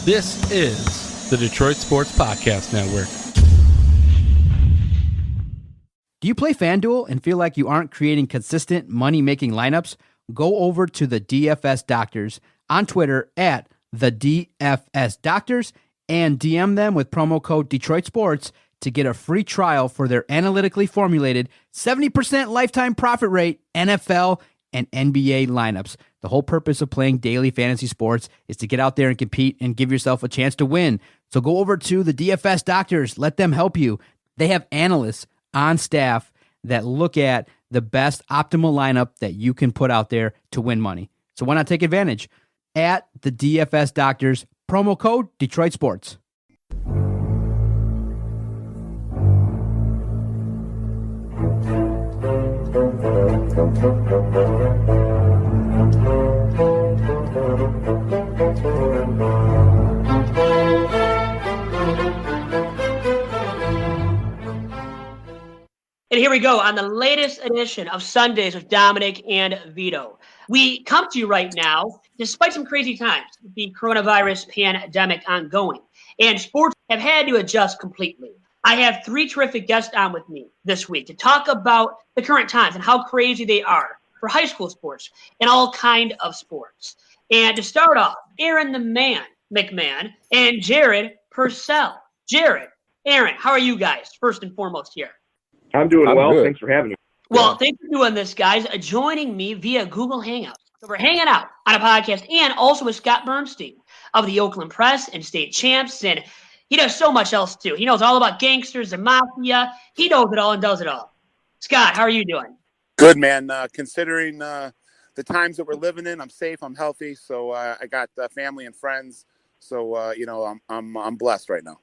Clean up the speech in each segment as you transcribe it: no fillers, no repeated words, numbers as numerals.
This is the Detroit Sports Podcast Network. Do you play FanDuel and feel like you aren't creating consistent money-making lineups? Go over to the DFS Doctors on Twitter at the DFS Doctors and DM them with promo code Detroit Sports to get a free trial for their analytically formulated 70% lifetime profit rate NFL and NBA lineups. The whole purpose of playing daily fantasy sports is to get out there and compete and give yourself a chance to win. So go over to the DFS Doctors. Let them help you. They have analysts on staff that look at the best optimal lineup that you can put out there to win money. So why not take advantage? At the DFS Doctors, promo code Detroit Sports. And here we go on the latest edition of Sundays with Dominic and Vito. We come to you right now, despite some crazy times, the coronavirus pandemic ongoing, and sports have had to adjust completely. I have three terrific guests on with me this week to talk about the current times and how crazy they are for high school sports and all kind of sports. And to start off, Aaron the Man McMann and Jared Purcell. Jared, Aaron, how are you guys, first and foremost here? I'm doing well. Good. Thanks for having me. Well, thanks for doing this, guys. Joining me via Google Hangouts. So we're hanging out on a podcast and also with Scott Burnstein of the Oakland Press and State Champs. And he does so much else, too. He knows all about gangsters and mafia. He knows it all and does it all. Scott, how are you doing? Good, man. Considering the times that we're living in, I'm safe, I'm healthy, so I got family and friends. So I'm blessed right now.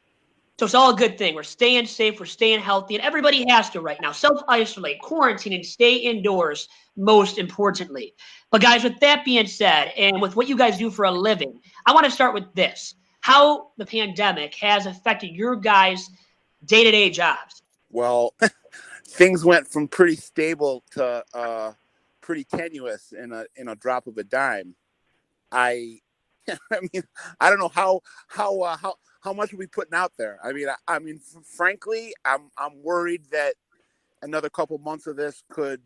So it's all a good thing. We're staying safe, we're staying healthy, and everybody has to right now. Self-isolate, quarantine, and stay indoors, most importantly. But guys, with that being said, and with what you guys do for a living, I want to start with this. How the pandemic has affected your guys' day-to-day jobs. Well, things went from pretty stable to pretty tenuous in a drop of a dime. I mean, I don't know how much are we putting out there? I mean, frankly, I'm worried that another couple months of this could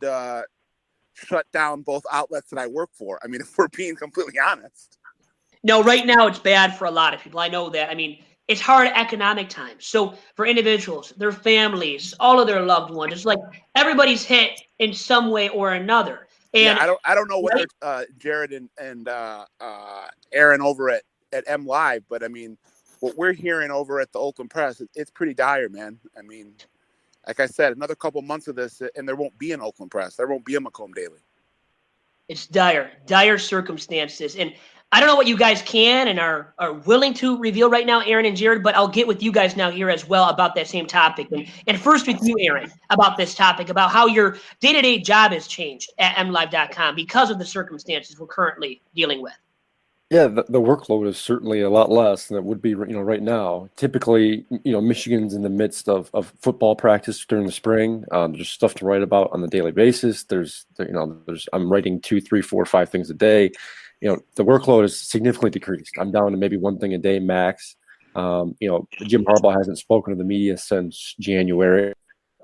shut down both outlets that I work for. I mean, if we're being completely honest. No, right now it's bad for a lot of people. I know that. I mean, it's hard economic times. So for individuals, their families, all of their loved ones, it's like everybody's hit in some way or another. And yeah, I don't know whether Jared and Aaron over at M Live, but I mean, what we're hearing over at the Oakland Press, it's pretty dire, man. I mean, like I said, another couple months of this, and there won't be an Oakland Press. There won't be a Macomb Daily. It's dire circumstances. And I don't know what you guys can and are willing to reveal right now, Aaron and Jared, but I'll get with you guys now here as well about that same topic. And first with you, Aaron, about this topic, about how your day-to-day job has changed at mlive.com because of the circumstances we're currently dealing with. Yeah, the workload is certainly a lot less than it would be, right now. Typically, Michigan's in the midst of football practice during the spring. There's stuff to write about on a daily basis. I'm writing 2, 3, 4, 5 things a day. The workload is significantly decreased. I'm down to maybe one thing a day max. Jim Harbaugh hasn't spoken to the media since January,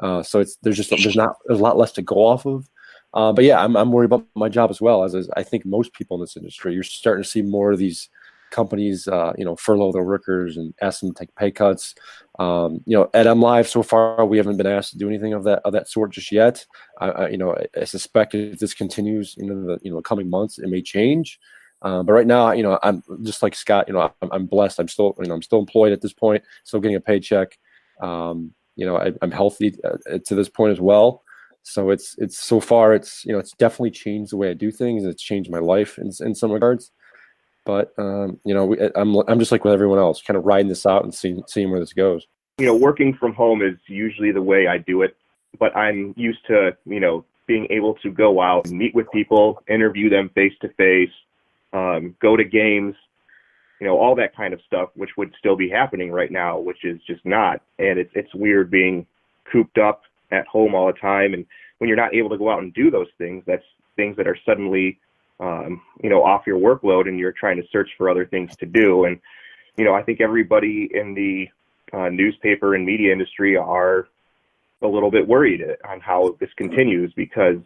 so there's a lot less to go off of. But yeah, I'm worried about my job as well, as I think most people in this industry. You're starting to see more of these companies, furlough their workers and ask them to take pay cuts. At M Live so far, we haven't been asked to do anything of that sort just yet. I suspect if this continues into the coming months, it may change. But right now, I'm just like Scott. I'm blessed. I'm still employed at this point, still getting a paycheck. I'm healthy to this point as well. So it's so far it's definitely changed the way I do things. It's changed my life in some regards. But I'm just like with everyone else, kind of riding this out and seeing where this goes. Working from home is usually the way I do it, but I'm used to being able to go out and meet with people, interview them face to face, go to games, all that kind of stuff, which would still be happening right now, which is just not. And it's weird being cooped up at home all the time, and when you're not able to go out and do those things, that's things that are suddenly off your workload, and you're trying to search for other things to do. And I think everybody in the newspaper and media industry are a little bit worried on how this continues, because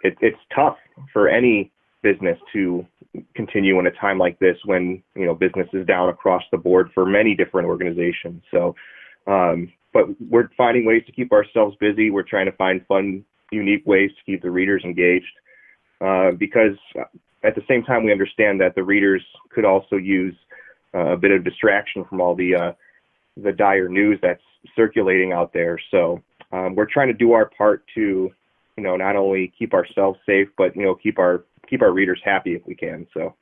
it's tough for any business to continue in a time like this when, business is down across the board for many different organizations. So, but we're finding ways to keep ourselves busy. We're trying to find fun, unique ways to keep the readers engaged, because at the same time, we understand that the readers could also use a bit of distraction from all the dire news that's circulating out there. So we're trying to do our part to, not only keep ourselves safe, but, keep our readers happy if we can. So.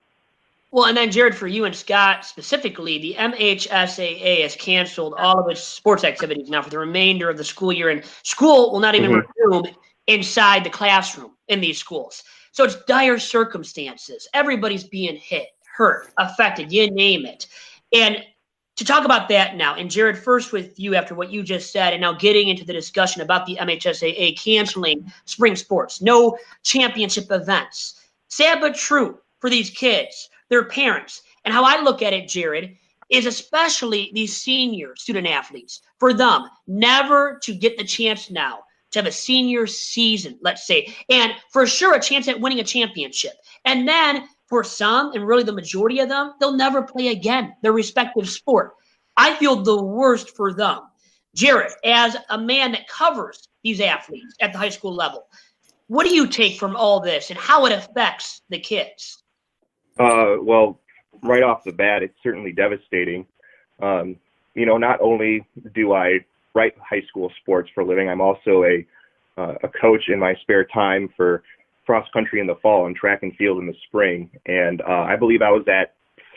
Well, and then Jared, for you and Scott specifically, the MHSAA has canceled all of its sports activities now for the remainder of the school year, and school will not even resume inside the classroom in these schools. So it's dire circumstances. Everybody's being hit, hurt, affected, you name it. And to talk about that now, and Jared, first with you after what you just said, and now getting into the discussion about the MHSAA canceling spring sports, no championship events. Sad but true for these kids, their parents. And how I look at it, Jared, is especially these senior student athletes, for them never to get the chance now to have a senior season, let's say, and for sure a chance at winning a championship. And then for some, and really the majority of them, they'll never play again their respective sport. I feel the worst for them. Jared, as a man that covers these athletes at the high school level, what do you take from all this and how it affects the kids? Well, right off the bat, it's certainly devastating. Not only do I write high school sports for a living, I'm also a coach in my spare time for cross country in the fall and track and field in the spring. And I believe I was at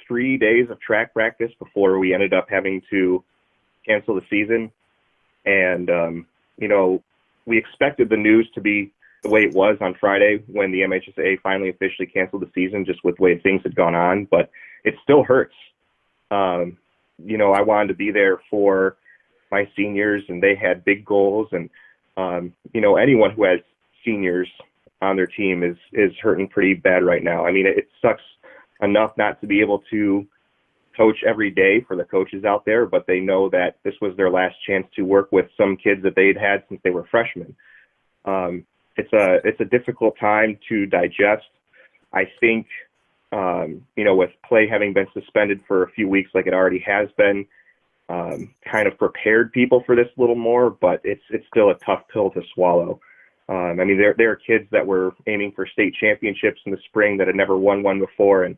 3 days of track practice before we ended up having to cancel the season. And, we expected the news to be the way it was on Friday when the MHSAA finally officially canceled the season, just with the way things had gone on, but it still hurts. I wanted to be there for my seniors, and they had big goals, and, anyone who has seniors on their team is hurting pretty bad right now. I mean, it sucks enough not to be able to coach every day for the coaches out there, but they know that this was their last chance to work with some kids that they'd had since they were freshmen. It's a difficult time to digest. I think, with play having been suspended for a few weeks like it already has been, kind of prepared people for this a little more, but it's still a tough pill to swallow. There are kids that were aiming for state championships in the spring that had never won one before. And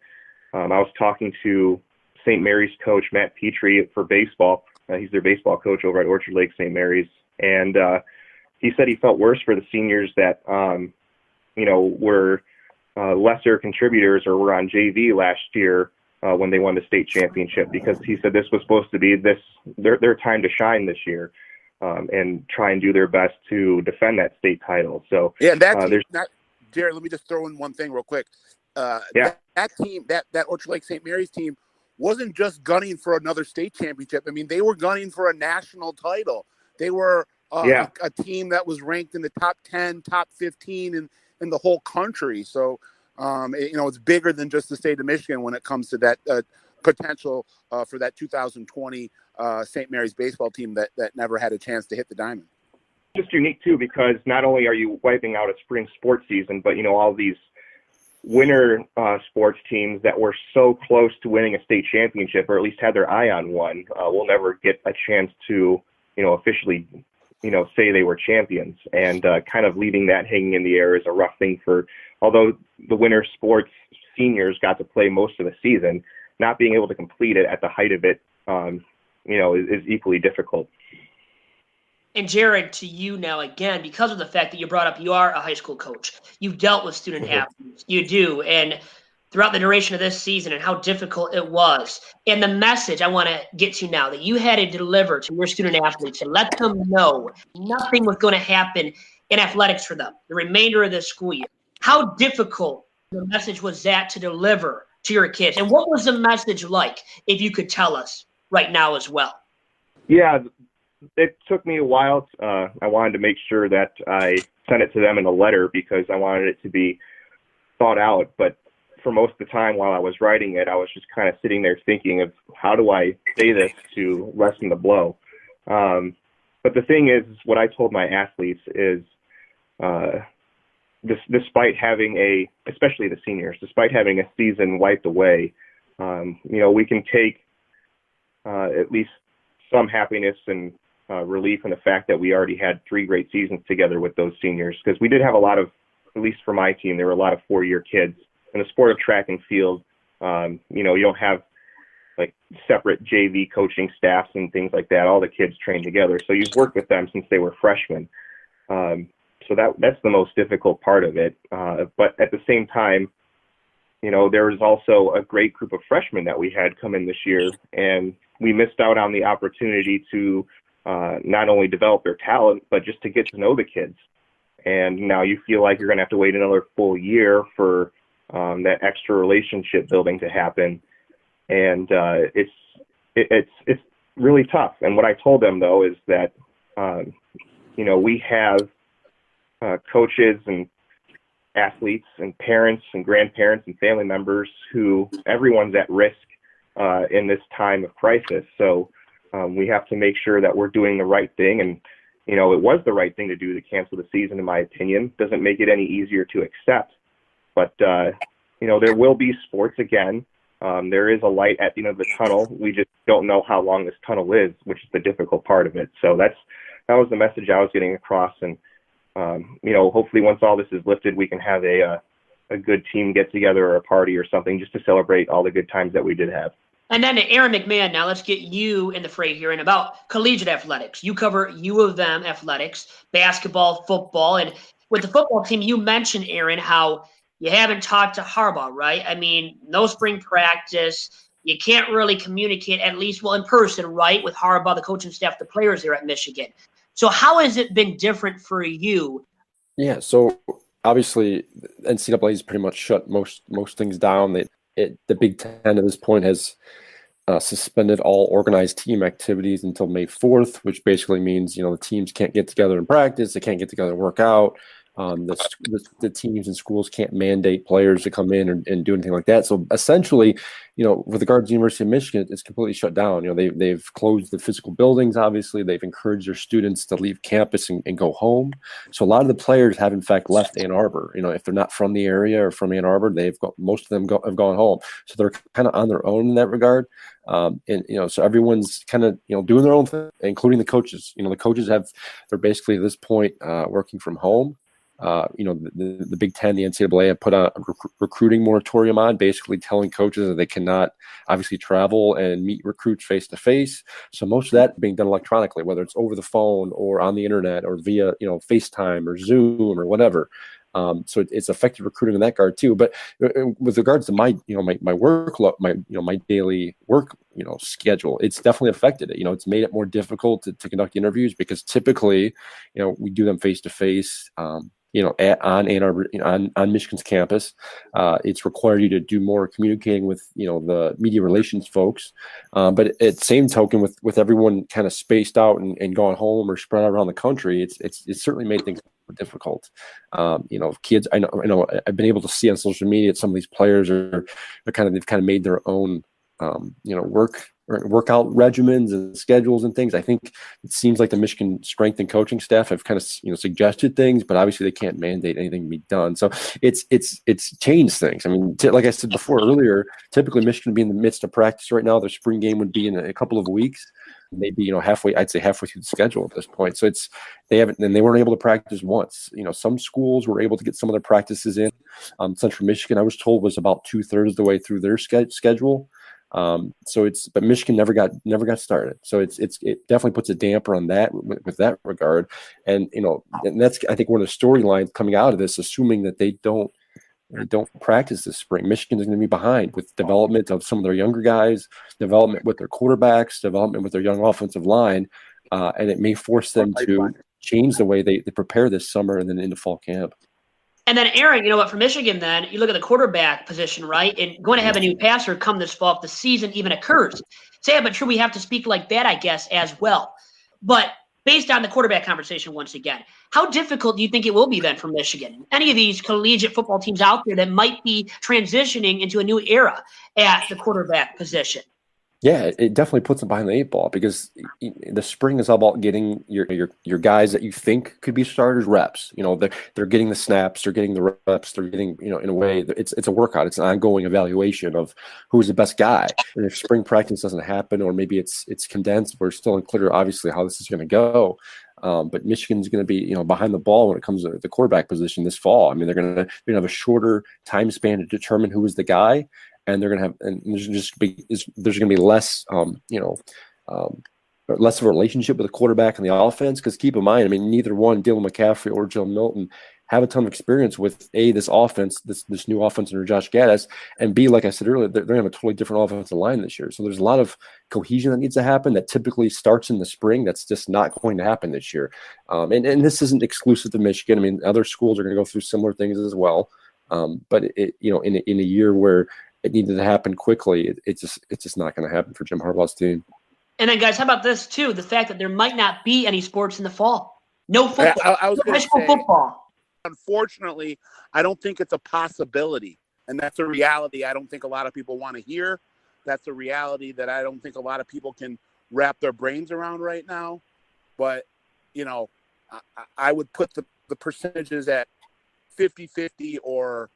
I was talking to St. Mary's coach, Matt Petrie, for baseball. He's their baseball coach over at Orchard Lake St. Mary's. And he said he felt worse for the seniors that, were lesser contributors or were on JV last year when they won the state championship, because he said this was supposed to be their time to shine this year. And try and do their best to defend that state title. So yeah, Jared, let me just throw in one thing real quick. That team, that Orchard Lake St. Mary's team, wasn't just gunning for another state championship. I mean, they were gunning for a national title. They were a team that was ranked in the top 10, top 15 in the whole country. So it's bigger than just the state of Michigan when it comes to that potential for that 2020 St. Mary's baseball team that never had a chance to hit the diamond. Just unique too, because not only are you wiping out a spring sports season, but all these winter sports teams that were so close to winning a state championship, or at least had their eye on one, will never get a chance to officially say they were champions. And kind of leaving that hanging in the air is a rough thing although the winter sports seniors got to play most of the season, not being able to complete it at the height of it, is equally difficult. And Jared, to you now again, because of the fact that you brought up you are a high school coach, you've dealt with student athletes, you do, and throughout the duration of this season and how difficult it was. And the message I want to get to now that you had to deliver to your student athletes and let them know nothing was going to happen in athletics for them the remainder of this school year. How difficult the message was that to deliver to your kids? And what was the message like, if you could tell us right now as well? Yeah, it took me a while. I wanted to make sure that I sent it to them in a letter because I wanted it to be thought out. But, for most of the time while I was writing it, I was just kind of sitting there thinking of how do I say this to lessen the blow. But the thing is, what I told my athletes is, despite having especially the seniors, despite having a season wiped away, we can take at least some happiness and relief in the fact that we already had 3 great seasons together with those seniors, because we did have a lot of, at least for my team, there were a lot of 4-year kids. In the sport of track and field, you don't have like separate JV coaching staffs and things like that. All the kids train together. So you've worked with them since they were freshmen. So that's the most difficult part of it. But at the same time, there was also a great group of freshmen that we had come in this year, and we missed out on the opportunity to not only develop their talent, but just to get to know the kids. And now you feel like you're going to have to wait another full year for that extra relationship building to happen. And it's really tough. And what I told them, though, is that, we have coaches and athletes and parents and grandparents and family members who everyone's at risk in this time of crisis. So we have to make sure that we're doing the right thing. And, it was the right thing to do to cancel the season, in my opinion. Doesn't make it any easier to accept. But, there will be sports again. There is a light at the end of the tunnel. We just don't know how long this tunnel is, which is the difficult part of it. So that was the message I was getting across. And, hopefully once all this is lifted, we can have a good team get together or a party or something just to celebrate all the good times that we did have. And then to Aaron McMann, now let's get you in the fray here and about collegiate athletics. You cover U of M athletics, basketball, football. And with the football team, you mentioned, Aaron, how you haven't talked to Harbaugh, right? I mean, no spring practice. You can't really communicate, at least, in person, right, with Harbaugh, the coaching staff, the players there at Michigan. So how has it been different for you? Yeah, so obviously NCAA has pretty much shut most things down. The Big Ten at this point has suspended all organized team activities until May 4th, which basically means, the teams can't get together and practice. They can't get together and work out. The teams and schools can't mandate players to come in and do anything like that. So essentially, with regard to the University of Michigan, it's completely shut down. They've closed the physical buildings. Obviously, they've encouraged their students to leave campus and go home. So a lot of the players have in fact left Ann Arbor. If they're not from the area or from Ann Arbor, most of them have gone home. So they're kind of on their own in that regard. So everyone's kind of doing their own thing, including the coaches. The coaches they're basically at this point working from home. The Big Ten, the NCAA have put a recruiting moratorium on, basically telling coaches that they cannot obviously travel and meet recruits face to face. So most of that being done electronically, whether it's over the phone or on the internet or via FaceTime or Zoom or whatever. So it's affected recruiting in that regard too. But with regards to my workload, my daily work schedule, it's definitely affected it. It's made it more difficult to conduct interviews because typically we do them face to face. On Ann Arbor, on Michigan's campus, it's required you to do more communicating with, the media relations folks. But at the same token, with everyone kind of spaced out and gone home or spread out around the country, it's certainly made things more difficult. Kids, I know I've been able to see on social media that some of these players they've kind of made their own, workout regimens and schedules and things. I think it seems like the Michigan strength and coaching staff have kind of suggested things, but obviously they can't mandate anything to be done. So it's changed things. I mean, like I said before earlier, typically Michigan would be in the midst of practice right now. Their spring game would be in a couple of weeks. Maybe halfway through the schedule at this point. So they weren't able to practice once. Some schools were able to get some of their practices in. Central Michigan, I was told, was about 2/3 of the way through their schedule. But Michigan never got started. So it definitely puts a damper on that with that regard. And that's, I think, one of the storylines coming out of this, assuming that they don't practice this spring. Michigan is going to be behind with development of some of their younger guys, development with their quarterbacks, development with their young offensive line. And it may force them to change the way they prepare this summer and then into fall camp. And then, Aaron, for Michigan, then you look at the quarterback position, right? And going to have a new passer come this fall if the season even occurs. Sad but true, we have to speak like that, I guess, as well. But based on the quarterback conversation once again, how difficult do you think it will be then for Michigan? Any of these collegiate football teams out there that might be transitioning into a new era at the quarterback position? Yeah, it definitely puts them behind the eight ball because the spring is all about getting your guys that you think could be starters reps. They're getting the snaps, they're getting the reps, they're getting, in a way, it's a workout. It's an ongoing evaluation of who's the best guy. And if spring practice doesn't happen, or maybe it's condensed, we're still unclear, obviously, how this is going to go. But Michigan's going to be, behind the ball when it comes to the quarterback position this fall. I mean, they're going to have a shorter time span to determine who is the guy. And they're going to have, and there's going to be less, less of a relationship with the quarterback and the offense. Because keep in mind, I mean, neither one, Dylan McCaffrey or Joe Milton, have a ton of experience with this offense, this new offense under Josh Gaddis, and B, like I said earlier, they're going to have a totally different offensive line this year. So there's a lot of cohesion that needs to happen that typically starts in the spring. That's just not going to happen this year. And this isn't exclusive to Michigan. I mean, other schools are going to go through similar things as well. But in a year where it needed to happen quickly, it's just not going to happen for Jim Harbaugh's team. And then, guys, how about this too? The fact that there might not be any sports in the fall. No football. I was no high school football. Unfortunately, I don't think it's a possibility, and that's a reality I don't think a lot of people want to hear. That's a reality that I don't think a lot of people can wrap their brains around right now. But I would put the percentages at 50-50 or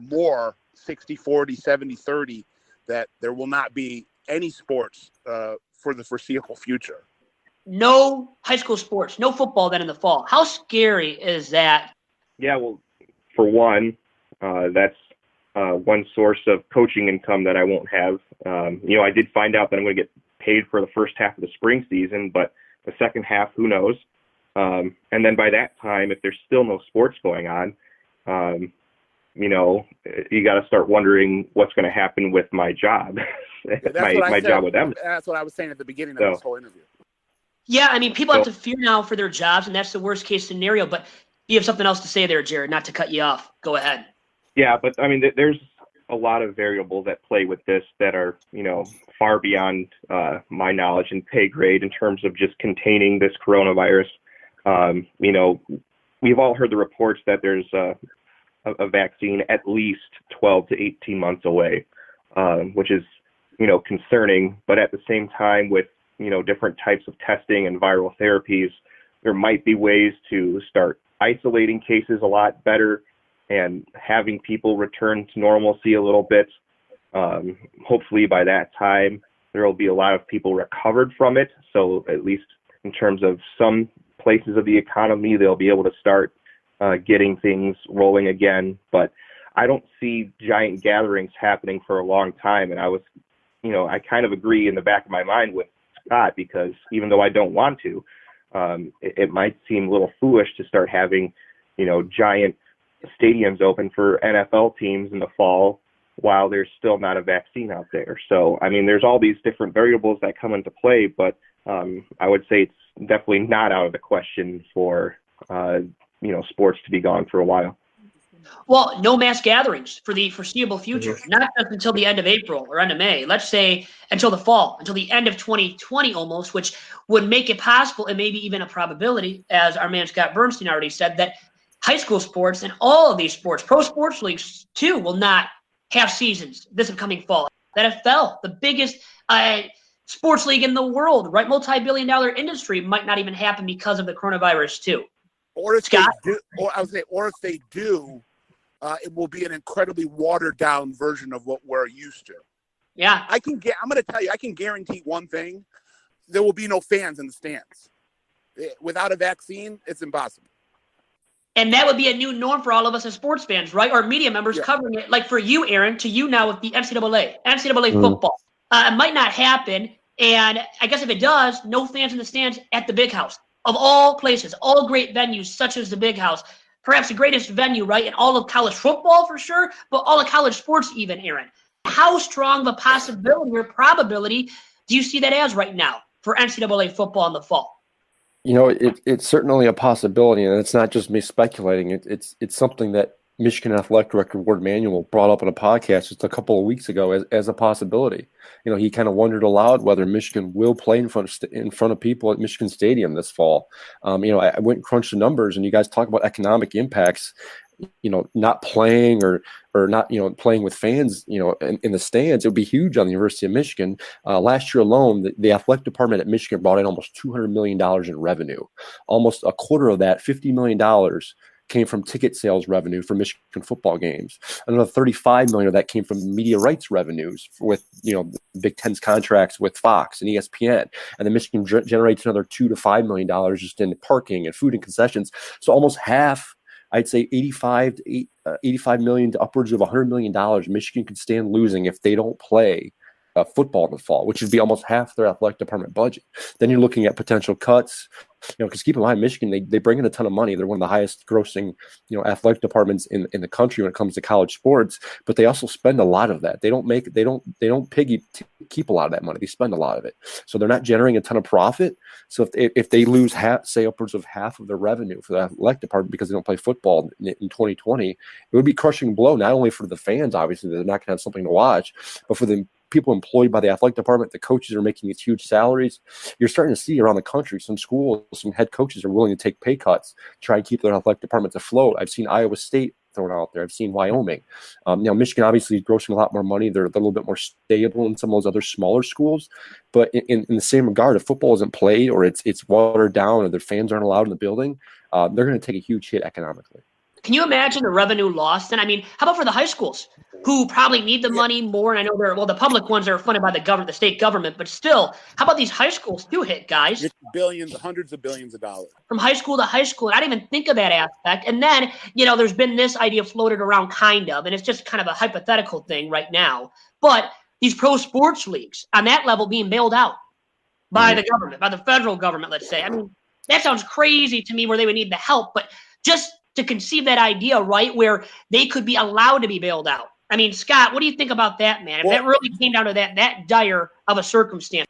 more, 60-40, 70-30, that there will not be any sports for the foreseeable future. No high school sports, no football then in the fall. How scary is that? Yeah, well, for one, that's one source of coaching income that I won't have. I did find out that I'm going to get paid for the first half of the spring season, but the second half, who knows? And then by that time, if there's still no sports going on, you got to start wondering what's going to happen with my job, my job with them. That's what I was saying at the beginning of this whole interview. Yeah, I mean, people have to fear now for their jobs, and that's the worst case scenario. But you have something else to say there, Jared, not to cut you off. Go ahead. Yeah, but I mean, there's a lot of variables that play with this that are, far beyond my knowledge and pay grade in terms of just containing this coronavirus. We've all heard the reports that there's a vaccine at least 12 to 18 months away, which is, concerning. But at the same time, with, different types of testing and viral therapies, there might be ways to start isolating cases a lot better and having people return to normalcy a little bit. Hopefully by that time, there will be a lot of people recovered from it. So at least in terms of some places of the economy, they'll be able to start getting things rolling again. But I don't see giant gatherings happening for a long time. And I kind of agree in the back of my mind with Scott, because even though I don't want to, it might seem a little foolish to start having, giant stadiums open for NFL teams in the fall while there's still not a vaccine out there. So, I mean, there's all these different variables that come into play, but I would say it's definitely not out of the question for, sports to be gone for a while. Well, no mass gatherings for the foreseeable future, not just until the end of April or end of May. Let's say until the fall, until the end of 2020 almost, which would make it possible and maybe even a probability, as our man Scott Burnstein already said, that high school sports and all of these sports, pro sports leagues too, will not have seasons this upcoming fall. The NFL, the biggest sports league in the world, right? Multi-billion-dollar industry, might not even happen because of the coronavirus too. Or if Scott? they do, or if they do, it will be an incredibly watered down version of what we're used to. Yeah. I'm going to tell you, I can guarantee one thing: there will be no fans in the stands. Without a vaccine, it's impossible. And that would be a new norm for all of us as sports fans, right? Or media members covering it. Like for you, Aaron, to you now with the NCAA football. It might not happen. And I guess if it does, no fans in the stands at the Big House. Of all places, all great venues such as the Big House, perhaps the greatest venue, right, in all of college football for sure, but all of college sports even, Aaron. How strong of a possibility or probability do you see that as right now for NCAA football in the fall? It's certainly a possibility, and it's not just me speculating. It's something that Michigan Athletic Director Ward Manuel brought up on a podcast just a couple of weeks ago as a possibility. He kind of wondered aloud whether Michigan will play in front of people at Michigan Stadium this fall. I went and crunched the numbers, and you guys talk about economic impacts. Not playing or not, playing with fans, in the stands, it would be huge on the University of Michigan. Last year alone, the athletic department at Michigan brought in almost $200 million in revenue. Almost a quarter of that, $50 million, came from ticket sales revenue for Michigan football games. Another $35 million of that came from media rights revenues with, Big Ten's contracts with Fox and ESPN. And then Michigan generates another $2 to $5 million just in parking and food and concessions. So almost half, I'd say 85 million to upwards of $100 million Michigan could stand losing if they don't play football in the fall, which would be almost half their athletic department budget. Then you're looking at potential cuts, because keep in mind, Michigan, they bring in a ton of money. They're one of the highest grossing, athletic departments in the country when it comes to college sports, but they also spend a lot of that. They don't keep a lot of that money. They spend a lot of it. So they're not generating a ton of profit. So if they lose say upwards of half of their revenue for the athletic department because they don't play football in 2020, it would be a crushing blow, not only for the fans, obviously, they're not going to have something to watch, but for the people employed by the athletic department. The coaches are making these huge salaries. You're starting to see around the country, some schools, some head coaches are willing to take pay cuts to try and keep their athletic departments afloat. I've seen Iowa State thrown out there. I've seen Wyoming. Michigan obviously is grossing a lot more money. They're a little bit more stable than some of those other smaller schools. But in the same regard, if football isn't played or it's watered down or their fans aren't allowed in the building, they're going to take a huge hit economically. Can you imagine the revenue lost? And how about for the high schools who probably need the money more? And I know the public ones are funded by the state government, but still, how about these high schools too hit, guys? It's billions, hundreds of billions of dollars. From high school to high school. And I didn't even think of that aspect. And then, there's been this idea floated around kind of, and it's just kind of a hypothetical thing right now. But these pro sports leagues on that level being bailed out by the government, by the federal government, let's say. That sounds crazy to me where they would need the help, but just to conceive that idea, right, where they could be allowed to be bailed out. Scott, what do you think about that, man? If that really came down to that dire of a circumstance.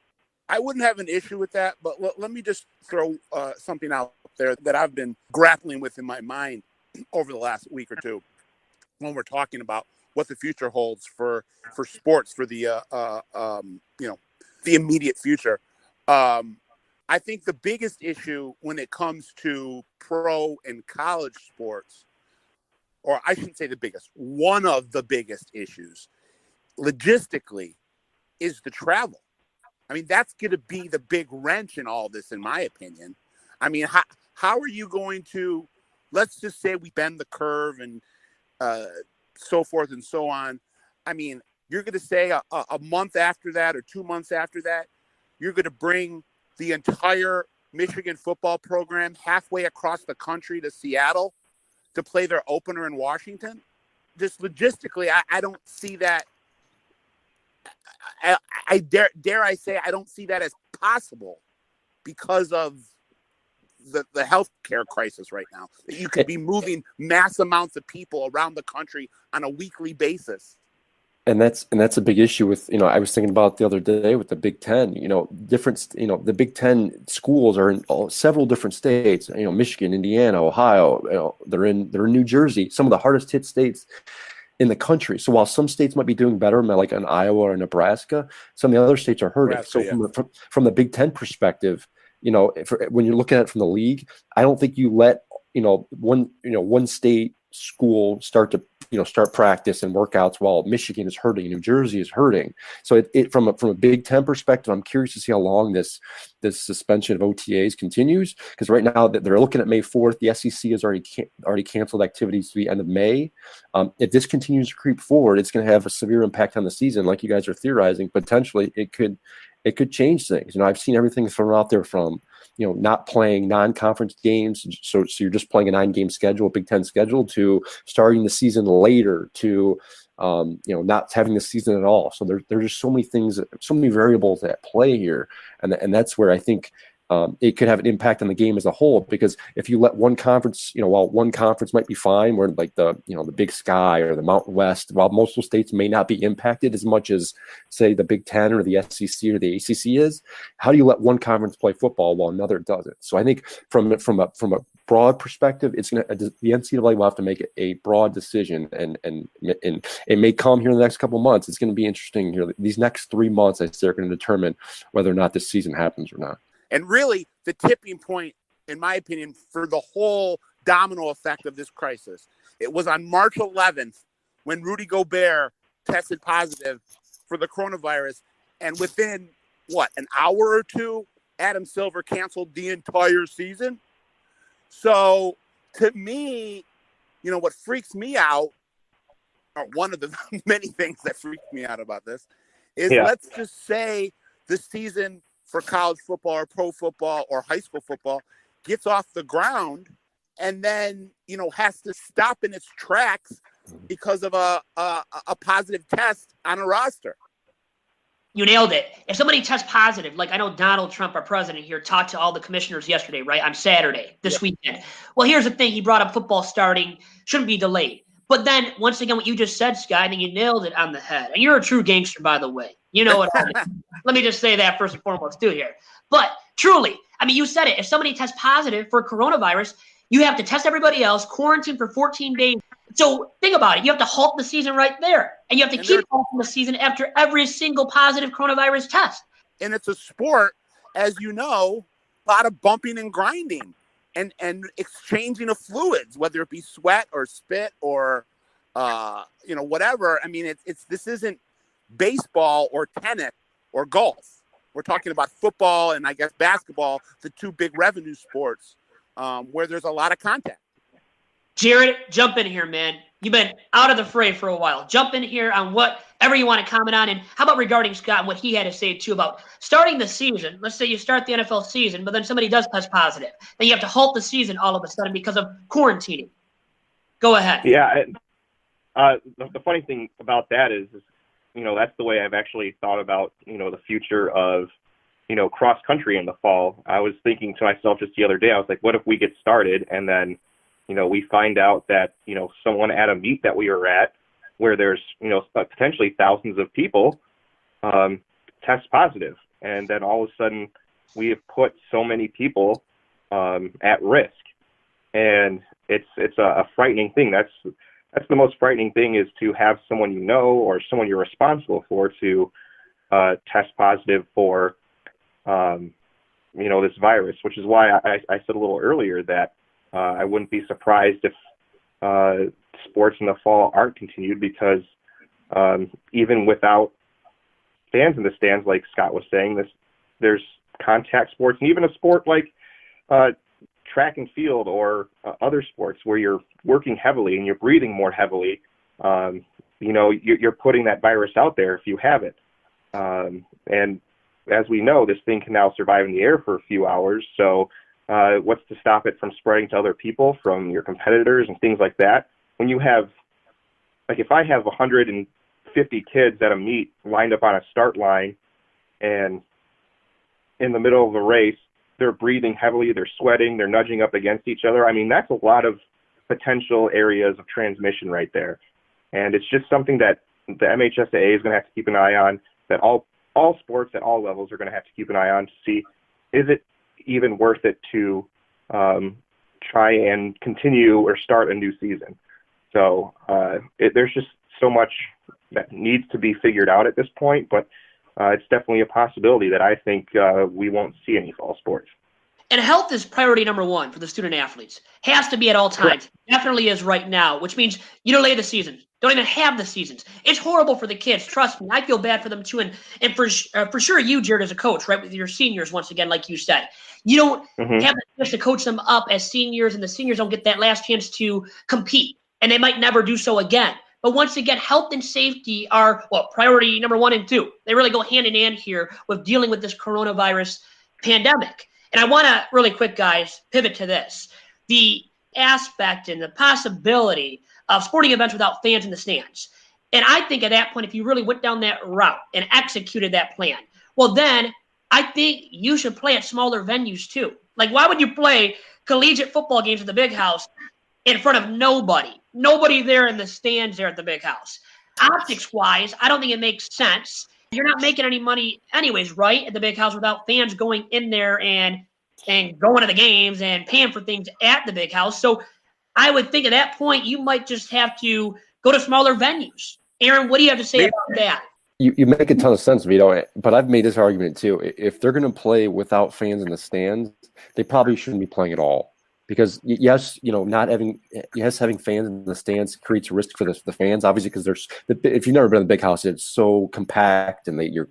I wouldn't have an issue with that, but let me just throw something out there that I've been grappling with in my mind over the last week or two when we're talking about what the future holds for sports, for the the immediate future. I think the biggest issue when it comes to pro and college sports, or I shouldn't say the biggest, one of the biggest issues logistically is the travel. That's going to be the big wrench in all this, in my opinion. How are you going to, let's just say we bend the curve and so forth and so on. You're going to say a month after that or 2 months after that, you're going to bring the entire Michigan football program halfway across the country to Seattle to play their opener in Washington. Just logistically, I don't see that. I dare I say I don't see that as possible because of the healthcare crisis right now. That you could be moving mass amounts of people around the country on a weekly basis. And that's a big issue with, I was thinking about the other day with the Big Ten, the Big Ten schools are in several different states, Michigan, Indiana, Ohio, they're in New Jersey, some of the hardest hit states in the country. So while some states might be doing better, like in Iowa or Nebraska, some of the other states are hurting. From the Big Ten perspective, when you're looking at it from the league, I don't think you let, one state school start practice and workouts while Michigan is hurting, New Jersey is hurting. So it from a Big Ten perspective, I'm curious to see how long this suspension of OTAs continues, because right now they're looking at May 4th. The SEC has already canceled activities to the end of May. If this continues to creep forward, it's going to have a severe impact on the season, like you guys are theorizing. Potentially, it could change things. I've seen everything thrown out there from not playing non-conference games, so you're just playing a 9-game schedule, a Big Ten schedule, to starting the season later, to not having the season at all. So there's just so many things, so many variables at play here, and that's where I think it could have an impact on the game as a whole. Because if you let one conference, while one conference might be fine, where like the Big Sky or the Mountain West, while most states may not be impacted as much as, say, the Big Ten or the SEC or the ACC is, how do you let one conference play football while another doesn't? So I think from a broad perspective, the NCAA will have to make a broad decision, and it may come here in the next couple of months. It's going to be interesting here. These next 3 months, I say, are going to determine whether or not this season happens or not. And really, the tipping point, in my opinion, for the whole domino effect of this crisis, it was on March 11th when Rudy Gobert tested positive for the coronavirus, and within an hour or two, Adam Silver canceled the entire season. So to me, what freaks me out, or one of the many things that freaks me out about this, is let's just say the season for college football or pro football or high school football gets off the ground and then, has to stop in its tracks because of a positive test on a roster. You nailed it. If somebody tests positive, like I know Donald Trump, our president here, talked to all the commissioners yesterday, right, on Saturday, this weekend. Well, here's the thing. He brought up football starting, shouldn't be delayed. But then, once again, what you just said, Scott, I think you nailed it on the head. And you're a true gangster, by the way. You know what I mean? Let me just say that first and foremost, too, here. But truly, I mean, you said it. If somebody tests positive for coronavirus, you have to test everybody else, quarantine for 14 days. So think about it. You have to halt the season right there. And you have to keep halting the season after every single positive coronavirus test. And it's a sport, as you know, a lot of bumping and grinding and exchanging of fluids, whether it be sweat or spit or, whatever. I mean, this isn't baseball or tennis or golf. We're talking about football and I guess basketball, the two big revenue sports where there's a lot of contact. Jared, jump in here, man. You've been out of the fray for a while. Jump in here on whatever you want to comment on. And how about regarding Scott and what he had to say, too, about starting the season? Let's say you start the NFL season, but then somebody does test positive. Then you have to halt the season all of a sudden because of quarantining. Go ahead. Yeah. The funny thing about that is, that's the way I've actually thought about, the future of, cross country in the fall. I was thinking to myself just the other day, I was like, what if we get started and then we find out that, someone at a meet that we were at where there's, potentially thousands of people test positive. And then all of a sudden we have put so many people at risk. And it's a frightening thing. That's the most frightening thing, is to have someone or someone you're responsible for to test positive for, this virus, which is why I said a little earlier that I wouldn't be surprised if sports in the fall aren't continued, because even without fans in the stands, like Scott was saying, there's contact sports, and even a sport like track and field or other sports where you're working heavily and you're breathing more heavily, you're putting that virus out there if you have it. And as we know, this thing can now survive in the air for a few hours. So what's to stop it from spreading to other people, from your competitors and things like that? When you have, like, if I have 150 kids at a meet lined up on a start line, and in the middle of the race, they're breathing heavily, they're sweating, they're nudging up against each other. I mean, that's a lot of potential areas of transmission right there. And it's just something that the MHSAA is going to have to keep an eye on, that all sports at all levels are going to have to keep an eye on to see, is it even worth it to try and continue or start a new season? So there's just so much that needs to be figured out at this point, but it's definitely a possibility that I think we won't see any fall sports. And health is priority number one for the student athletes. Has to be at all times. Correct. Definitely is right now, which means you don't delay the season. Don't even have the seasons. It's horrible for the kids. Trust me. I feel bad for them too. And for sure, you, Jared, as a coach, right, with your seniors, once again, like you said, you don't have the chance to coach them up as seniors, and the seniors don't get that last chance to compete, and they might never do so again. But once again, health and safety are, priority number 1 and 2. They really go hand in hand here with dealing with this coronavirus pandemic. And I want to really quick, guys, pivot to this. The aspect and the possibility of sporting events without fans in the stands. And I think at that point, if you really went down that route and executed that plan, well, then I think you should play at smaller venues too. Like, why would you play collegiate football games at the Big House in front of nobody? Nobody there in the stands there at the Big House. Optics-wise, I don't think it makes sense. You're not making any money anyways, right, at the Big House without fans going in there and and going to the games and paying for things at the big house. So I would think at that point you might just have to go to smaller venues. Aaron, what do you have to say about that? You make a ton of sense, Vito, but I've made this argument too. If they're going to play without fans in the stands, they probably shouldn't be playing at all. Because yes, having fans in the stands creates a risk for the fans, obviously, because if you've never been in the big house, it's so compact and you're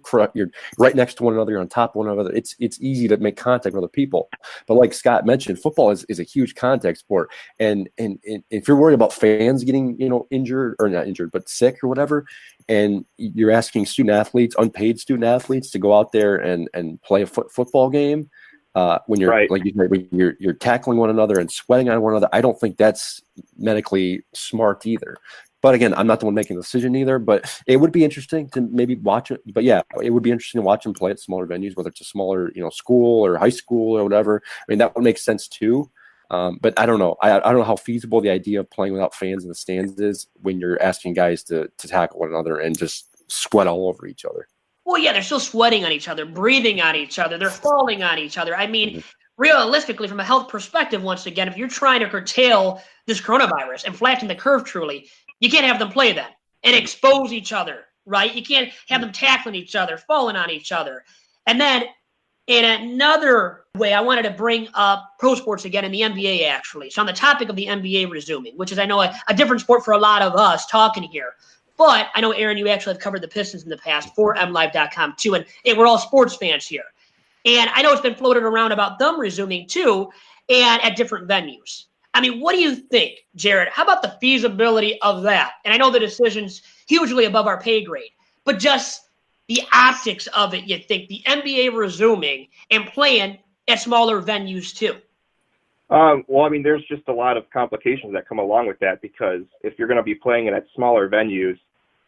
right next to one another, you're on top of one another. It's easy to make contact with other people. But like Scott mentioned, football is a huge contact sport, and if you're worried about fans getting injured or not injured but sick or whatever, and you're asking unpaid student athletes, to go out there and play a football game. When you're right. like you said, when you're tackling one another and sweating on one another, I don't think that's medically smart either. But again, I'm not the one making the decision either. But it would be interesting to maybe watch it. But yeah, it would be interesting to watch them play at smaller venues, whether it's a smaller school or high school or whatever. I mean, that would make sense too. But I don't know. I don't know how feasible the idea of playing without fans in the stands is when you're asking guys to tackle one another and just sweat all over each other. Well, yeah, they're still sweating on each other, breathing on each other. They're falling on each other. I mean, realistically, from a health perspective, once again, if you're trying to curtail this coronavirus and flatten the curve truly, you can't have them play then and expose each other, right? You can't have them tackling each other, falling on each other. And then in another way, I wanted to bring up pro sports again in the NBA, actually. So on the topic of the NBA resuming, which is, I know, a different sport for a lot of us talking here. But I know, Aaron, you actually have covered the Pistons in the past for MLive.com too, and we're all sports fans here. And I know it's been floated around about them resuming too, and at different venues. I mean, what do you think, Jared? How about the feasibility of that? And I know the decision's hugely above our pay grade, but just the optics of it, you think, the NBA resuming and playing at smaller venues too? Well, I mean, there's just a lot of complications that come along with that, because if you're going to be playing it at smaller venues,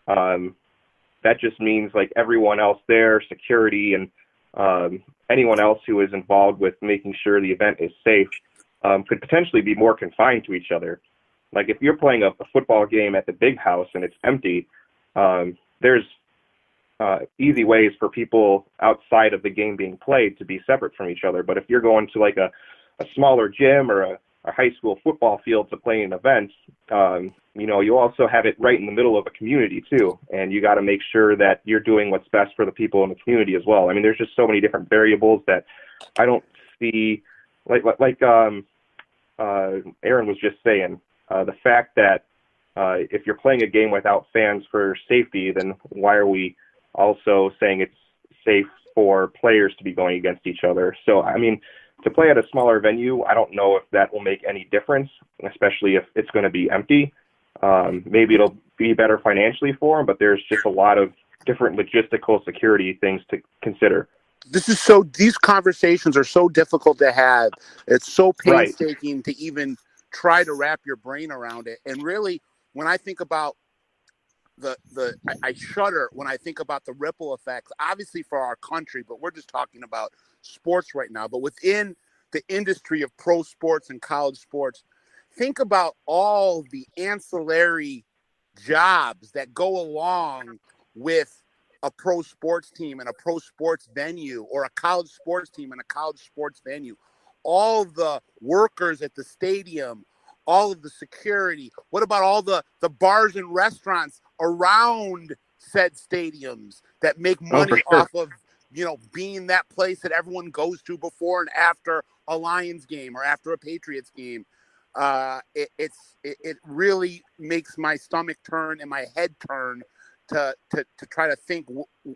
that just means like everyone else there, security, and anyone else who is involved with making sure the event is safe, could potentially be more confined to each other. Like if you're playing a football game at the big house and it's empty, there's easy ways for people outside of the game being played to be separate from each other. But if you're going to like a smaller gym or a high school football field to play in events, you also have it right in the middle of a community too. And you got to make sure that you're doing what's best for the people in the community as well. I mean, there's just so many different variables that I don't see, like Aaron was just saying, the fact that if you're playing a game without fans for safety, then why are we also saying it's safe for players to be going against each other? So, I mean, to play at a smaller venue, I don't know if that will make any difference, especially if it's going to be empty. Maybe it'll be better financially for them, but there's just a lot of different logistical security things to consider. These conversations are so difficult to have. It's so painstaking to even try to wrap your brain around it. And really, when I think about I shudder when I think about the ripple effects, obviously for our country, but we're just talking about sports right now. But within the industry of pro sports and college sports, think about all the ancillary jobs that go along with a pro sports team and a pro sports venue, or a college sports team and a college sports venue. All the workers at the stadium, all of the security. What about all the bars and restaurants around said stadiums that make money off of, being that place that everyone goes to before and after a Lions game or after a Patriots game? It really makes my stomach turn and my head turn to try to think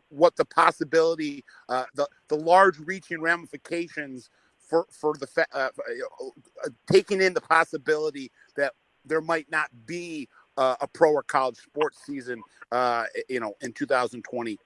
what the possibility, the large reaching ramifications for taking in the possibility that there might not be a pro or college sports season, in 2020.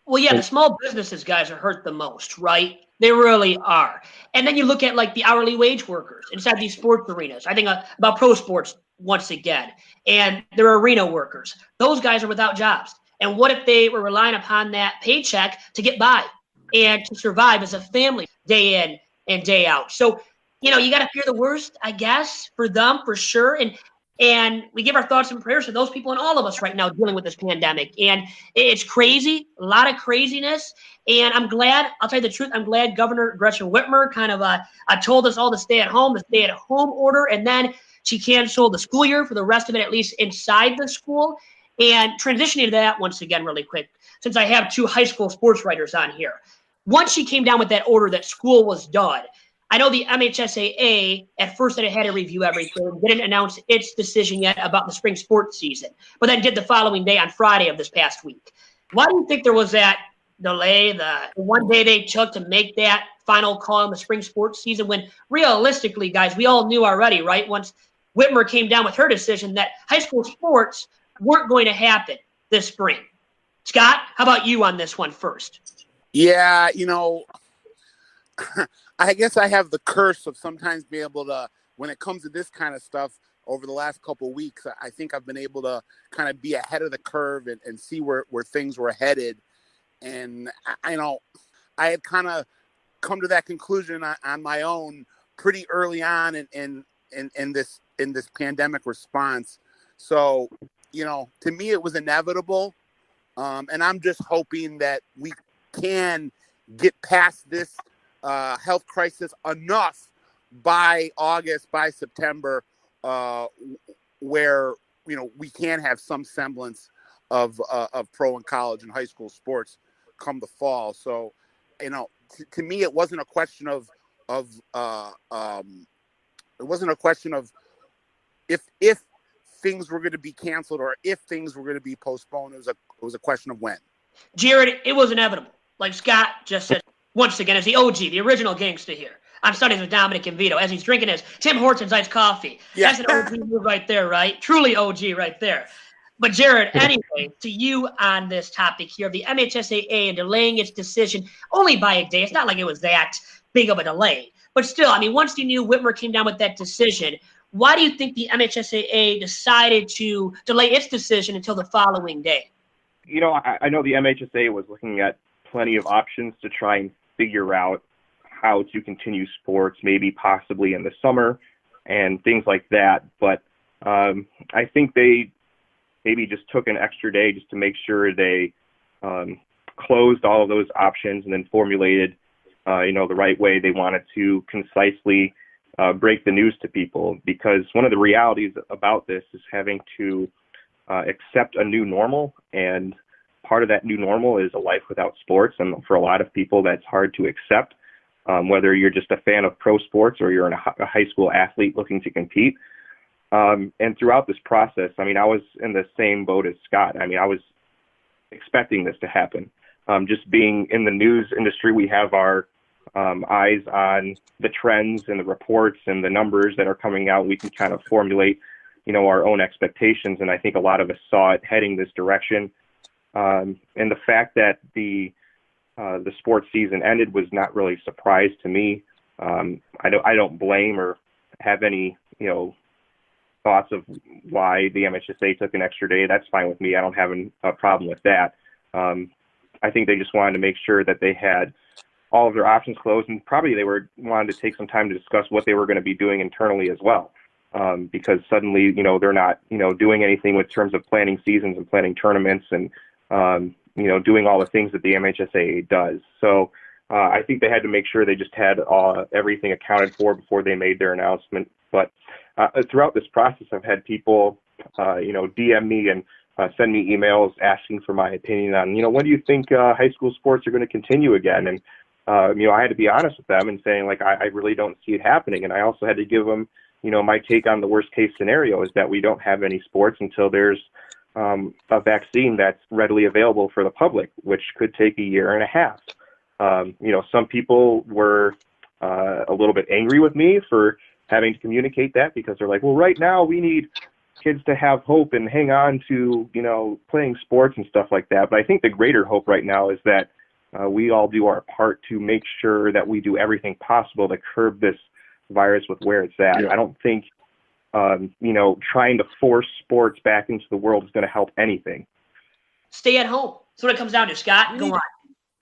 Well, yeah, the small businesses guys are hurt the most, right? They really are. And then you look at like the hourly wage workers inside these sports arenas. I think about pro sports once again, and their arena workers. Those guys are without jobs. And what if they were relying upon that paycheck to get by and to survive as a family day in and day out? So, you got to fear the worst, I guess, for them, for sure. And And we give our thoughts and prayers to those people and all of us right now dealing with this pandemic. And it's crazy, a lot of craziness. And I'm glad, I'll tell you the truth, I'm glad Governor Gretchen Whitmer kind of told us all to stay at home, the stay-at-home order, and then she canceled the school year for the rest of it, at least inside the school. And transitioning to that once again really quick, since I have two high school sports writers on here. Once she came down with that order that school was done, I know the MHSAA at first said it had to review everything, didn't announce its decision yet about the spring sports season, but then did the following day on Friday of this past week. Why do you think there was that delay, the one day they took to make that final call on the spring sports season when realistically, guys, we all knew already, right? Once Whitmer came down with her decision that high school sports weren't going to happen this spring. Scott, how about you on this one first? Yeah, I guess I have the curse of sometimes being able to, when it comes to this kind of stuff over the last couple of weeks, I think I've been able to kind of be ahead of the curve and see where things were headed. And I had kind of come to that conclusion on my own pretty early on in this pandemic response. So, to me, it was inevitable. And I'm just hoping that we can get past this health crisis enough by August, by September, where we can have some semblance of pro and college and high school sports come the fall. So, to me, it wasn't a question of if things were going to be canceled or if things were going to be postponed. It was a question of when. Jared, it was inevitable. Like Scott just said, once again, as the OG, the original gangster here. I'm studying with Dominic Vito as he's drinking his Tim Hortons iced coffee. Yeah. That's an OG move right there, right? Truly OG right there. But Jared, anyway, to you on this topic here, the MHSAA and delaying its decision only by a day. It's not like it was that big of a delay. But still, once you knew Whitmer came down with that decision, why do you think the MHSAA decided to delay its decision until the following day? I know the MHSAA was looking at plenty of options to try and figure out how to continue sports, maybe possibly in the summer and things like that. But I think they maybe just took an extra day just to make sure they closed all of those options and then formulated, the right way they wanted to concisely break the news to people. Because one of the realities about this is having to accept a new normal, and part of that new normal is a life without sports. And for a lot of people, that's hard to accept, whether you're just a fan of pro sports or you're a high school athlete looking to compete. And throughout this process, I was in the same boat as Scott. I was expecting this to happen. Just being in the news industry, we have our eyes on the trends and the reports and the numbers that are coming out. We can kind of formulate, our own expectations. And I think a lot of us saw it heading this direction. And the fact that the sports season ended was not really a surprise to me. I don't blame or have any, thoughts of why the MHSA took an extra day. That's fine with me. I don't have a problem with that. I think they just wanted to make sure that they had all of their options closed, and probably they wanted to take some time to discuss what they were going to be doing internally as well. Because suddenly, they're not, doing anything with terms of planning seasons and planning tournaments and, doing all the things that the MHSAA does. So I think they had to make sure they just had everything accounted for before they made their announcement. But throughout this process, I've had people, DM me and send me emails asking for my opinion on, when do you think high school sports are going to continue again? And, I had to be honest with them and saying, I really don't see it happening. And I also had to give them, my take on the worst case scenario is that we don't have any sports until there's a vaccine that's readily available for the public, which could take a year and a half. Some people were a little bit angry with me for having to communicate that because they're like, well, right now we need kids to have hope and hang on to, playing sports and stuff like that. But I think the greater hope right now is that we all do our part to make sure that we do everything possible to curb this virus with where it's at. Yeah. I don't think, trying to force sports back into the world is going to help anything. Stay at home. That's what it comes down to, Scott. Go on.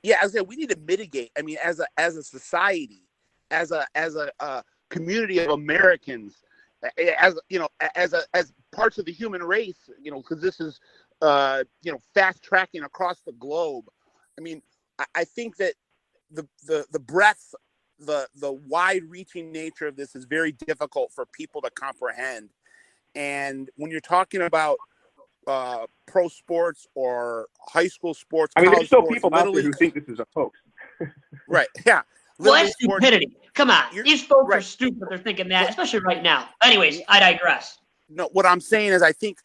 Yeah, I said we need to mitigate. As a society, as a community of Americans, as parts of the human race, because this is, fast tracking across the globe. I mean, I think that the breadth, the wide-reaching nature of this is very difficult for people to comprehend. And when you're talking about pro sports or high school sports, I mean, there's still sports, people out there who think this is a hoax. Right. Yeah. Well, that's stupidity. Come on. These folks are stupid. They're thinking that, especially right now. Anyways, I digress. No, what I'm saying is I think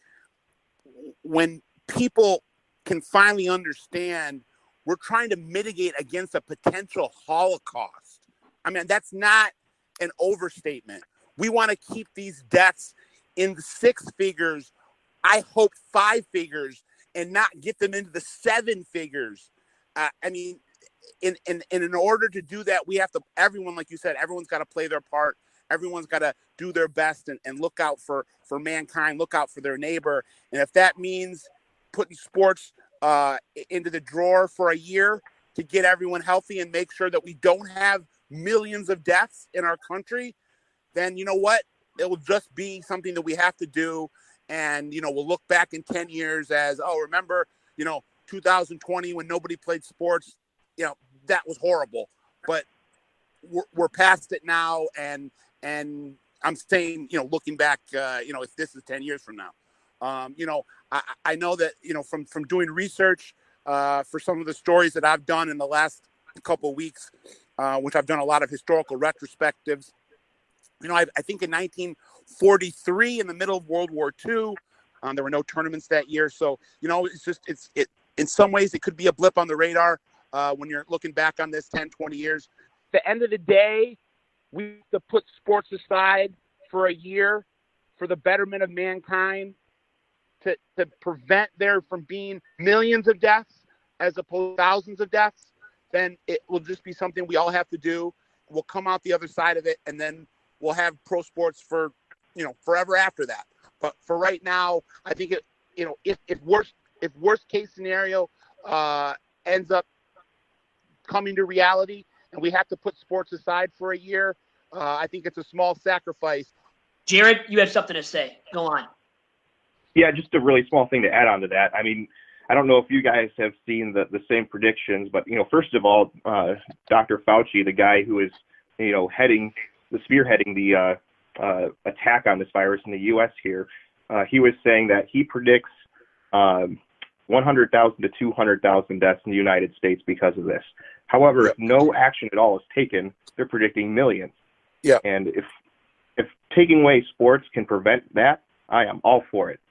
when people can finally understand we're trying to mitigate against a potential Holocaust. I mean, that's not an overstatement. We want to keep these deaths in the 6 figures, I hope 5 figures, and not get them into the 7 figures. I mean, in order to do that, we have to, everyone, like you said, everyone's got to play their part. Everyone's got to do their best and look out for mankind, look out for their neighbor. And if that means putting sports into the drawer for a year to get everyone healthy and make sure that we don't have millions of deaths in our country, then you know what? It will just be something that we have to do. And, we'll look back in 10 years as, oh, remember, 2020 when nobody played sports, that was horrible. But we're past it now. And I'm saying, looking back, if this is 10 years from now, I know that, from doing research for some of the stories that I've done in the last couple of weeks, which I've done a lot of historical retrospectives. I think in 1943, in the middle of World War II, there were no tournaments that year. So, it's in some ways it could be a blip on the radar when you're looking back on this 10, 20 years. At the end of the day, we have to put sports aside for a year for the betterment of mankind, to prevent there from being millions of deaths as opposed to thousands of deaths. Then it will just be something we all have to do. We'll come out the other side of it, and then we'll have pro sports for, forever after that. But for right now, I think it, if worst case scenario ends up coming to reality and we have to put sports aside for a year, I think it's a small sacrifice. Jared, you have something to say. Go on. Yeah, just a really small thing to add on to that. I mean, I don't know if you guys have seen the same predictions, but, first of all, Dr. Fauci, the guy who is, spearheading the attack on this virus in the U.S. here, he was saying that he predicts 100,000 to 200,000 deaths in the United States because of this. However, if no action at all is taken, they're predicting millions. Yeah. And if taking away sports can prevent that, I am all for it.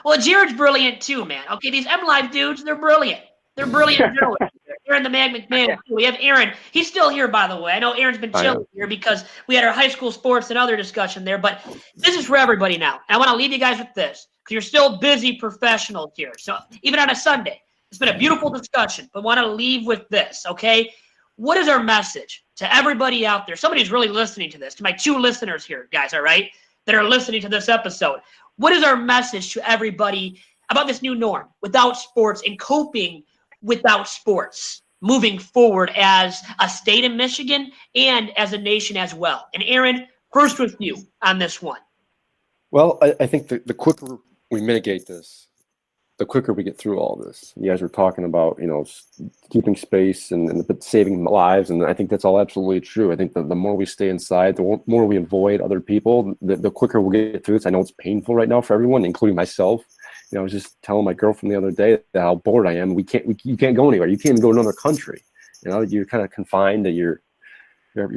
Well, Jared's brilliant too, man. Okay, these MLive dudes, they're brilliant. They're brilliant journalists. Aaron the McMann. We have Aaron. He's still here, by the way. I know Aaron's been chilling here because we had our high school sports and other discussion there, but this is for everybody now. And I want to leave you guys with this because you're still busy professionals here. So even on a Sunday, it's been a beautiful discussion, but I want to leave with this, okay? What is our message to everybody out there? Somebody's really listening to this, to my 2 listeners here, guys, all right, that are listening to this episode. What is our message to everybody about this new norm without sports and coping without sports moving forward as a state in Michigan and as a nation as well? And Aaron, first with you on this one. Well, I think the quicker we mitigate this, the quicker we get through all this. You guys were talking about, keeping space and saving lives, and I think that's all absolutely true. I think the more we stay inside, the more we avoid other people, the quicker we'll get through this. I know it's painful right now for everyone, including myself. I was just telling my girlfriend the other day how bored I am. You can't go anywhere. You can't even go to another country. You're kind of confined to your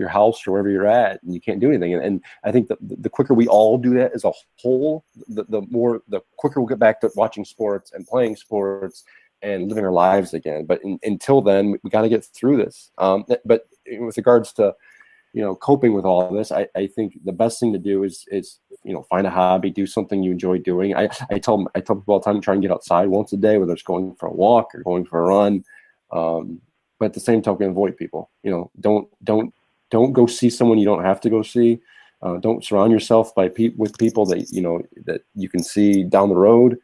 house or wherever you're at, and you can't do anything. And I think the quicker we all do that as a whole, the quicker we'll get back to watching sports and playing sports and living our lives again. But until then, we got to get through this. But with regards to coping with all of this, I think the best thing to do is find a hobby, do something you enjoy doing. I tell people all the time, try and get outside once a day, whether it's going for a walk or going for a run. But at the same token, avoid people. Don't go see someone you don't have to go see. Don't surround yourself with people that that you can see down the road.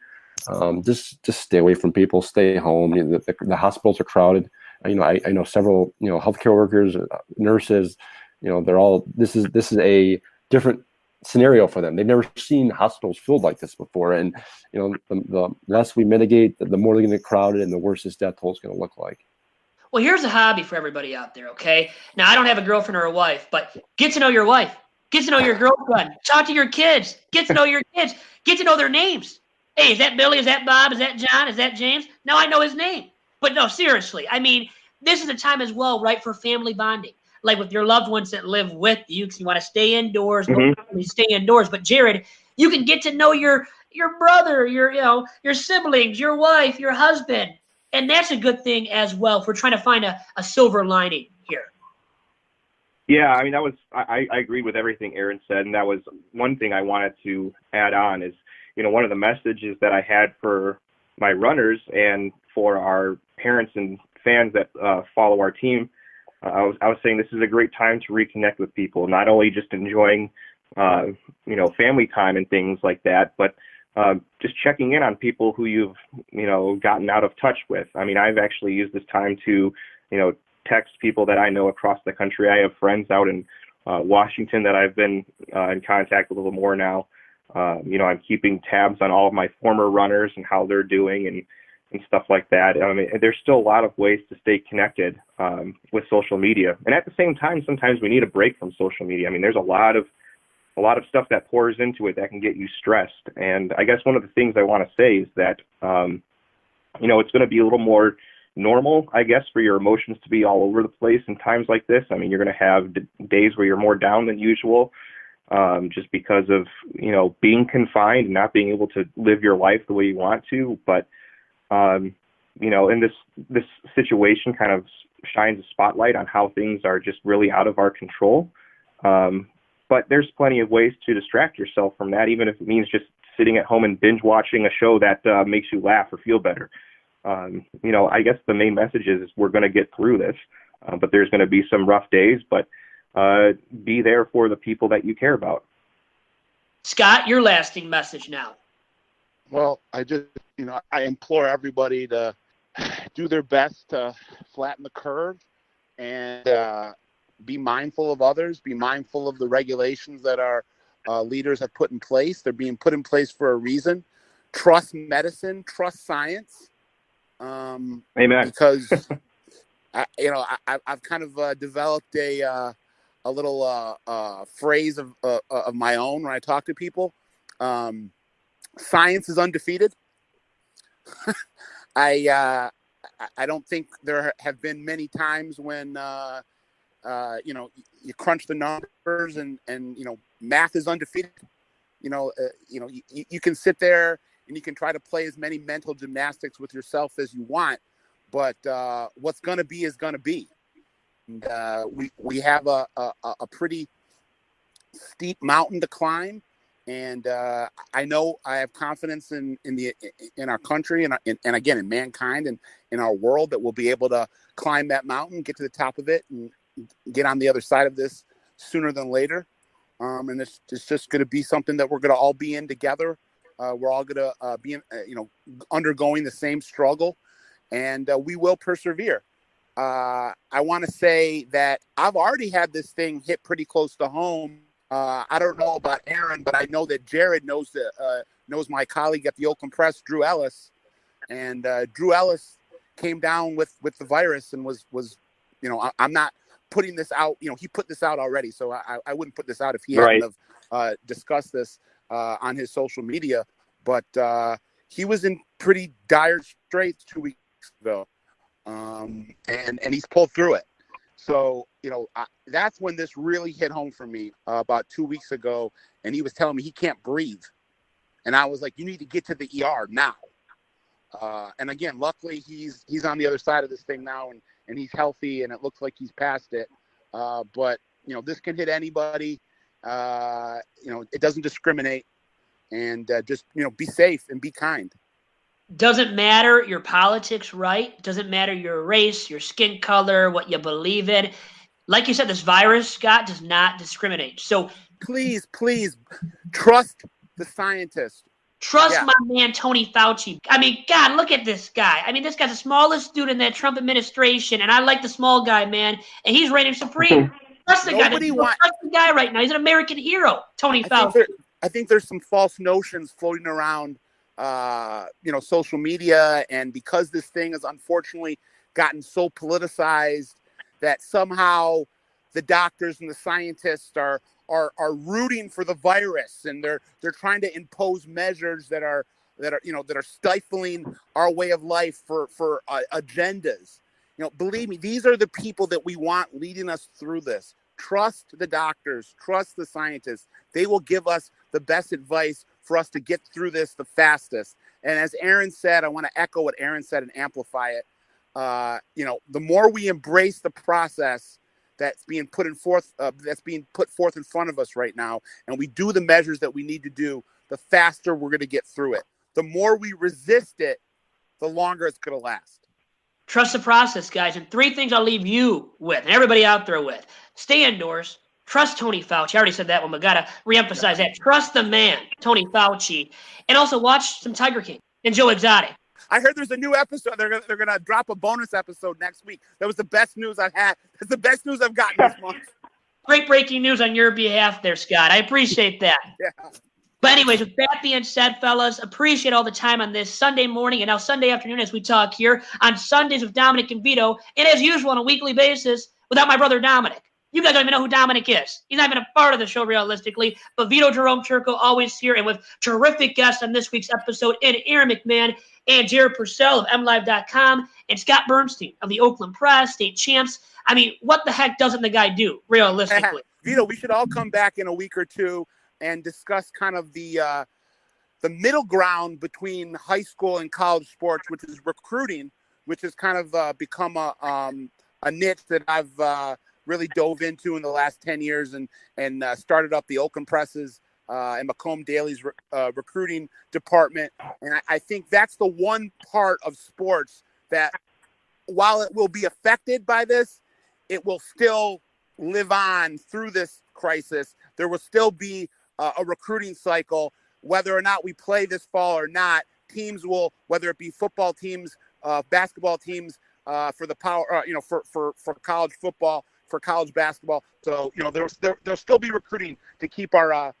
Just stay away from people. Stay home. The hospitals are crowded. I know several healthcare workers, nurses. They're all. This is a different scenario for them. They've never seen hospitals filled like this before. And, the less we mitigate, the more they're going to get crowded and the worse this death toll is going to look like. Well, here's a hobby for everybody out there, okay? Now, I don't have a girlfriend or a wife, but get to know your wife. Get to know your girlfriend. Talk to your kids. Get to know your kids. Get to know their names. Hey, is that Billy? Is that Bob? Is that John? Is that James? Now I know his name. But no, seriously. I mean, this is a time as well, right, for family bonding. Like with your loved ones that live with you, because you want to stay indoors, stay indoors. But Jared, you can get to know your brother, your siblings, your wife, your husband. And that's a good thing as well if we're trying to find a silver lining here. Yeah, I mean, I agree with everything Aaron said. And that was one thing I wanted to add on is, one of the messages that I had for my runners and for our parents and fans that follow our team, I was saying this is a great time to reconnect with people, not only just enjoying, family time and things like that, but just checking in on people who you've, gotten out of touch with. I mean, I've actually used this time to, text people that I know across the country. I have friends out in Washington that I've been in contact with a little more now. I'm keeping tabs on all of my former runners and how they're doing and stuff like that. I mean, there's still a lot of ways to stay connected with social media. And at the same time, sometimes we need a break from social media. I mean, there's a lot of stuff that pours into it that can get you stressed. And I guess one of the things I want to say is that, it's going to be a little more normal, I guess, for your emotions to be all over the place in times like this. I mean, you're going to have days where you're more down than usual, just because of, being confined and not being able to live your life the way you want to. But, in this situation kind of shines a spotlight on how things are just really out of our control. But there's plenty of ways to distract yourself from that, even if it means just sitting at home and binge watching a show that makes you laugh or feel better. I guess the main message is we're going to get through this, but there's going to be some rough days, but be there for the people that you care about. Scott, your lasting message now. Well, I just, I implore everybody to do their best to flatten the curve and be mindful of others, be mindful of the regulations that our leaders have put in place. They're being put in place for a reason. Trust medicine, trust science. Amen. Because I've kind of developed a little phrase of my own when I talk to people. Science is undefeated. I don't think there have been many times when you crunch the numbers and math is undefeated. You can sit there and you can try to play as many mental gymnastics with yourself as you want, but what's going to be is going to be. And we have a pretty steep mountain to climb, and I know I have confidence in our country and again in mankind and in our world that we'll be able to climb that mountain, get to the top of it, and get on the other side of this sooner than later. And it's just going to be something that we're going to all be in together. We're all going to be, undergoing the same struggle, and we will persevere. I want to say that I've already had this thing hit pretty close to home. I don't know about Aaron, but I know that Jared knows my colleague at the Oakland Press, Drew Ellis, and Drew Ellis came down with the virus and was I'm not putting this out. He put this out already, so I wouldn't put this out if he hadn't have discussed this on his social media, but he was in pretty dire straits 2 weeks ago, and he's pulled through it. So that's when this really hit home for me about 2 weeks ago, and he was telling me he can't breathe, and I was like, you need to get to the ER now. And again, luckily he's on the other side of this thing now, and he's healthy, and it looks like he's past it. But this can hit anybody. It doesn't discriminate, and just be safe and be kind. Doesn't matter your politics, right? Doesn't matter your race, your skin color, what you believe in. Like you said, this virus, Scott, does not discriminate. So please trust the scientists. Trust my man, Tony Fauci. I mean, God, look at this guy. I mean, this guy's the smallest dude in that Trump administration, and I like the small guy, man, and he's reigning supreme. Trust the guy. Nobody Trust the guy right now. He's an American hero, Tony Fauci. I think there's some false notions floating around, social media, and because this thing has unfortunately gotten so politicized that somehow the doctors and the scientists are rooting for the virus, and they're trying to impose measures that are stifling our way of life for agendas. Believe me, these are the people that we want leading us through this. Trust the doctors, trust the scientists. They will give us the best advice for us to get through this the fastest. And as Aaron said, I want to echo what Aaron said and amplify it. The more we embrace the process that's being put forth in front of us right now, and we do the measures that we need to do, the faster we're going to get through it. The more we resist it, the longer it's going to last. Trust the process, guys. And 3 things I'll leave you with, and everybody out there with. Stay indoors. Trust Tony Fauci. I already said that one, but got to reemphasize that. Trust the man, Tony Fauci. And also watch some Tiger King and Joe Exotic. I heard there's a new episode. They're gonna drop a bonus episode next week. That was the best news I've had. That's the best news I've gotten this month. Great breaking news on your behalf there, Scott. I appreciate that. Yeah. But anyways, with that being said, fellas, appreciate all the time on this Sunday morning and now Sunday afternoon as we talk here on Sundays with Dominic and Vito, and as usual on a weekly basis without my brother Dominic. You guys don't even know who Dominic is. He's not even a part of the show realistically, but Vito Jerome Turco always here, and with terrific guests on this week's episode in Aaron McMann and Jared Purcell of MLive.com and Scott Burnstein of the Oakland Press, state champs. I mean, what the heck doesn't the guy do realistically? Vito, we should all come back in a week or two and discuss kind of the middle ground between high school and college sports, which is recruiting, which has kind of become a niche that I've really dove into in the last 10 years and started up the Oakland Presses and Macomb Daly's recruiting department. And I think that's the one part of sports that, while it will be affected by this, it will still live on through this crisis. There will still be a recruiting cycle, whether or not we play this fall or not. Teams will, whether it be football teams, basketball teams, for the power, for college football, for college basketball. So, there'll still be recruiting to keep our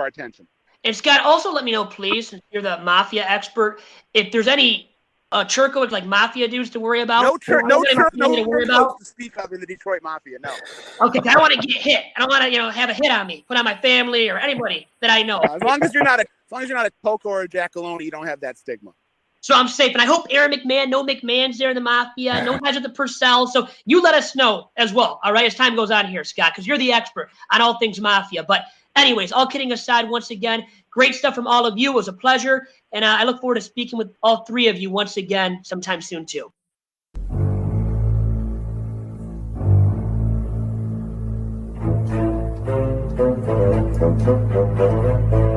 attention. And Scott, also let me know, please, since you're the mafia expert, if there's any Churko like mafia dudes to worry about. No Churko to speak of in the Detroit Mafia. No. Okay, I don't want to get hit. I don't want to, have a hit on me, put on my family or anybody that I know. As long as you're not a Coco or a Jackalone, you don't have that stigma. So I'm safe. And I hope Aaron McMann, no McMahon's there in the Mafia, no guys with the Purcell. So you let us know as well, all right, as time goes on here, Scott, because you're the expert on all things Mafia. But anyways, all kidding aside, once again, great stuff from all of you. It was a pleasure. And I look forward to speaking with all 3 of you once again sometime soon, too. Thank you.